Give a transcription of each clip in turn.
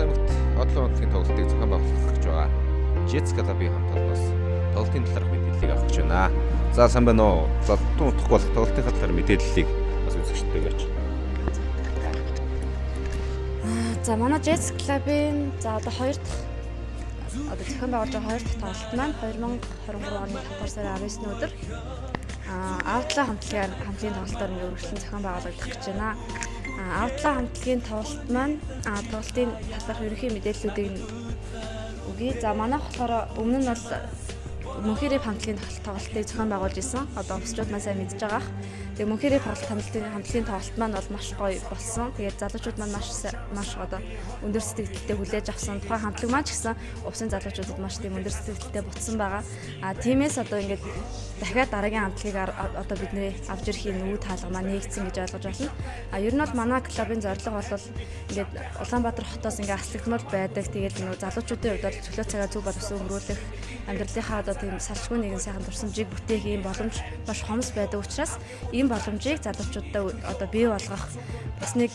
аймагт одлон онцлогийн тоглолтыг зохион байгуулах гэж байгаа. Jets Club-ийн хамт олноос тоглолтын талаарх мэдээллийг авах гэж байна. За сайн байна уу? Золтон утгах болох тоглолтын талаар мэдээллийг бас үзэгчдэд өгөөч. За манай Jets Club-ийн одоо хоёр дахь зохион байгуулж байгаа хоёр дахь тоглолт маань 2023 оны 5 сарын 19-ний өдөр Outlaw хамтлагийн тоглолтоор үргэлжлэн зохион байгуулагдах гэж байна. Outlaw хамтлагийн тоглолт маань тоглолтын талаарх ерөнхий мэдээллүүдийг өгье. За манайх болохоор өмнө нь бол Мөнхөрийн хамтлагийн тоглолтыг зохион байгуулж исэн. Одоо офсчууд маань сайн мэдж байгаах. Тэгээ Мөнхөрийн хамтлагийн тоглолт маань бол маш гоё болсон. Тэгээд залуучууд маань маш одоо өндөр сэтгэлдээ хүлээж авсан. Тухайн хамтлаг маань ч гэсэн усын залуучуудад маш тийм өндөр сэтгэлдээ бутсан байгаа. Тиймээс одоо ингээд дахиад дараагийн хамтлагийг одоо бидний авч ирэхийн үүд хаалга маань нэгдсэн гэж ойлгож байна. Ер нь бол манай клубын зорилго бол ингээд Улаанбаатар хотоос ингээд аслагдмал байдаг. Тэгээд нөгөө залуучуудын хувьд бол чөлөө цагаа зөв боловсон өнгөрүүлэх, амьдралынхаа одоо тийм салшгүй нэгэн сайхан дурсамжийг бүтээх ийм боломж маш хомс байдаг учраас ийм боломжийг залуучуудад одоо бий болгох бас нэг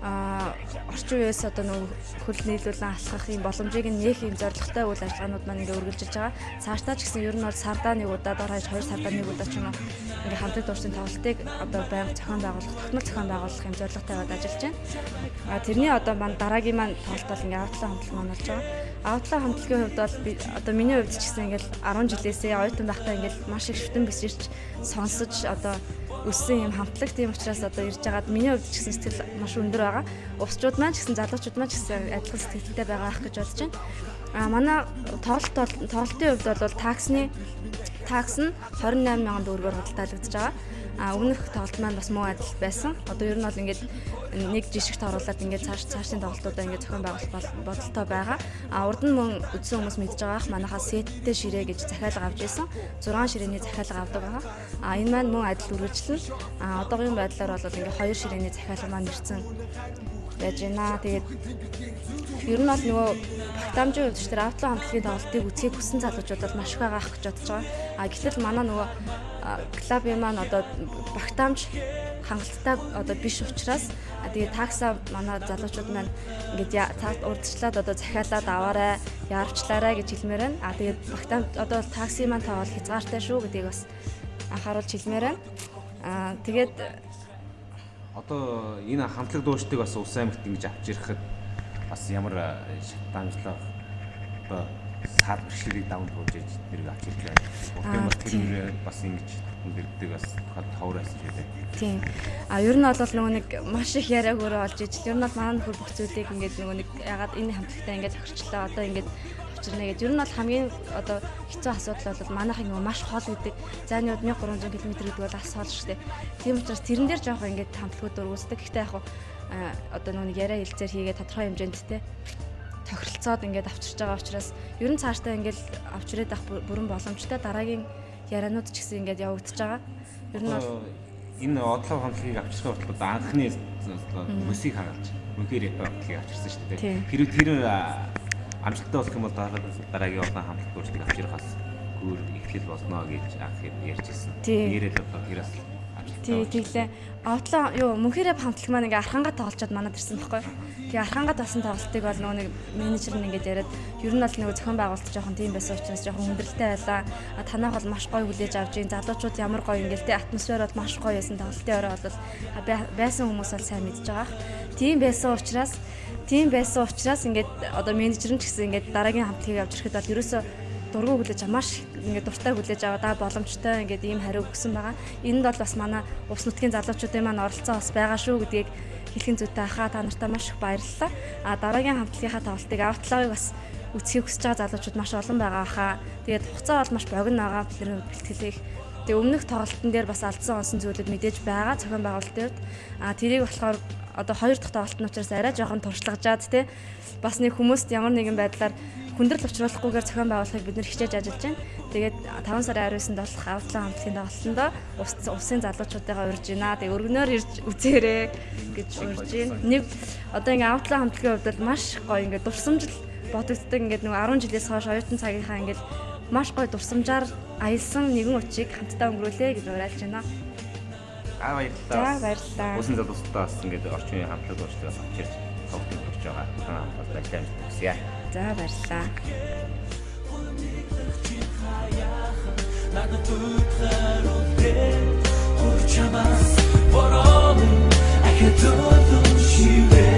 орчин үеэс одоо нөгөө хөл нийлүүлэн алхах ийм боломжийг нээх ийм зорилготой үйл ажиллагаанууд маань ингээд үргэлжилж байгаа. Цаашдаа ч гэсэн ер нь бол сардаа нэг удаа дор хаяж 2 сардаа нэг удаа ч юм уу ингээд хамтлаг дуурсан тоглолтыг одоо байнга зохион байгуулах, тогтмол зохион байгуулах ийм зорилготой байгаад ажиллаж байна. Тэрний одоо маань дараагийн маань тоглолт бол ингээд Outlaw хамтлаг маань болж байгаа. Outlaw хамтлагийн хувьд бол одоо миний хувьд ч гэсэн ингээд 10 жилээсээ оюутан байхдаа ингээд маш их шүтэн бисэрч сонсож одоо өссөн юм хамтлаг, тийм учраас одоо ирж байгаад миний хувьд ч гэсэн сэтгэл маш өндөр байгаа. Увсчууд маань ч гэсэн залуучууд маань ч гэсэн адилхан сэтгэлтэй байгаа ах гэж бодож байна. Манай тоглолтын хувьд бол такс нь 28,000 төгрөгөөр худалдаалагдаж байгаа. Өмнөх тоглолт маань бас муу адил байсан. Одоо ер нь бол ингээд нэг жишгт оруулаад ингээд цаашдын тоглолтуудаа ингээд зохион байгуулах бодолтой байгаа. Урд нь мөн үдсэн хүмүүс мэдж байгаах манайхаа сеттэй ширээ гэж захиалга авч ирсэн. 6 ширээний захиалга авдаг байгаа. Энэ маань мөн адил үргэлжлэн одоогийн байдлаар бол ингээд 2 ширээний захиалга маань ирсэн байж байна. Тэгээд ер нь бол нөгөө багтаамжийн хувьд ч тэр Outlaw хамтлагийн тоглолтыг үзхийг хүссэн залуучууд бол маш их байгаа ах гэж бодож байгаа. Гэтэл манай нөгөө клубын маань одоо багтаамж хангалттай одоо биш учраас тэгээд такса манай залуучууд маань ингээд урдчлаад одоо захиалаад аваарай, яарвчлаарай гэж хэлмээр байна. Тэгээд багтаамж одоо такси маань тавал хязгаартай шүү гэдгийг бас анхааруулж хэлмээр байна. Тэгээд одоо энэ хамтлаг дуучдыг бас Ус аймагт ингэж авч ирэхэд бас ямар шатаамжлах одоо саад бэрхшээлийг даван туулж иж тэрийг авч ирлээ. Урдын бас тэр бас ингэж хүндэрдэг бас товор байсан шүү дээ. Тийм. Ер нь бол нөгөө нэг маш их яриаг өөрөө олж ижил. Ер нь бол манай нөхөр бүх зүйлийг ингээд нөгөө нэг ягаад энэ хамтлагтай ингээд тохирчлаа. Одоо ингээд авчирнэ гэж. Ер нь бол хамгийн одоо хэцүү асуудал бол манайхын нөгөө маш хол гэдэг. Зайнууд 1300 км гэдэг бол ас хол шүү дээ. Тийм учраас тэрэн дээр жоох ингээд хамтлагууд өргөсдөг. Гэхдээ яг одоо нөгөө яриа хэлцээр хийгээд тодорхой хэмжээнд те тохиролцоод ингээд авчирч байгаа учраас ер нь цаашдаа ингээд авчирээд авах бүрэн боломжтой. Дараагийн ярианууд ч гэсэн ингээд явагдаж байгаа. Ер нь бол энэ Outlaw хамтлагийг авчрахын хүртэл анхны мөсийг хагалж Мөнхөрийн хамтлагийг авчирсан шүү дээ. Хэрвээ тэр амжилттай болох юм бол дараагийн Outlaw хамтлаг дуурчдыг авчрах бас гүр ихтгэл болно гэж анх ярьж ирсэн. Нэрэл одоо тэрээс Тэглээ. Outlaw Мөнхөрийн хамтлаг маань ингээ архангаа тоглолцоод манад ирсэн байхгүй. Тэгээ архангаа тасан тоглолтыг бол нөгөө нэг менежер нь ингээд яриад ер нь бол нөгөө зохион байгуулалт жоохон тийм байсан учраас жоохон хүндрэлтэй байлаа. Танайх бол маш гоё хүлээж авч ийн залуучууд ямар гоё ингээл тэ атмосфер бол маш гоё байсан. Тоглолтын орой бол байсан хүмүүс бол сайн мэдж байгаа. Тийм байсан учраас ингээд одоо менежер нь ч гэсэн ингээд дараагийн хамтлагийг авч ирэхэд бол ерөөсөө дургу хүлээж маш ингээд дуртай хүлээж аваад боломжтой ингээд ийм хариу өгсөн байгаа. Энд бол бас манай Увс нутгийн залуучуудын маань оролцоо бас байгаа шүү гэдгийг хэлхэн зүйтэй ахаа та нартай маш их баярлалаа. Дараагийн хамтлагийнхаа тоглолтыг Outlaw-ыг бас үзхийг хүсэж байгаа залуучууд маш олон байгаа хаа. Тэгээд хугацаа бол маш богино байгаа бидний бэлтгэлийг. Тэгээ өмнөх тоглолтын дээр бас алдсан онсон зүйлүүд мэдээж байгаа зохион байгуулалтын үед. Тэрийг болохоор одоо хоёр дахь тоглолт нь учраас арай жоохон туршлагажаад те бас нэг хүмүүст ямар нэгэн байдлаар хүндрэл учруулахгүйгээр зохион байгуулахыг бид нэр хичээж ажиллаж байна. Тэгээд 5 сарын 19-нд болох Outlaw хамтлагийн тоглолтонд усын залуучуудаа урьж байна. Тэгээд өргөнөөр ирж үзээрэй гэж урьж байна. Нэг одоо ингээ Outlaw хамтлагийн хувьд бол маш гоё ингээ дурсамжл бодогддог. Ингээ нэг 10 жилээс хойш оюутан цагийнхаа ингээ маш гоё дурсамжаар аялсан нэгэн өчийг хамтдаа өнгөрүүлээ гэж уриалж байна. Баярлалаа. За баярлалаа. Усын залуучуудаас ингээд орчин үеийн хамтлаг дуурчдаас авчирч тоглолтод байгаа. Хамт баярлалаа хүсье. За баярлалаа. 나는 불타오르네 오르차마스 보러는 아껴둬도 쉬래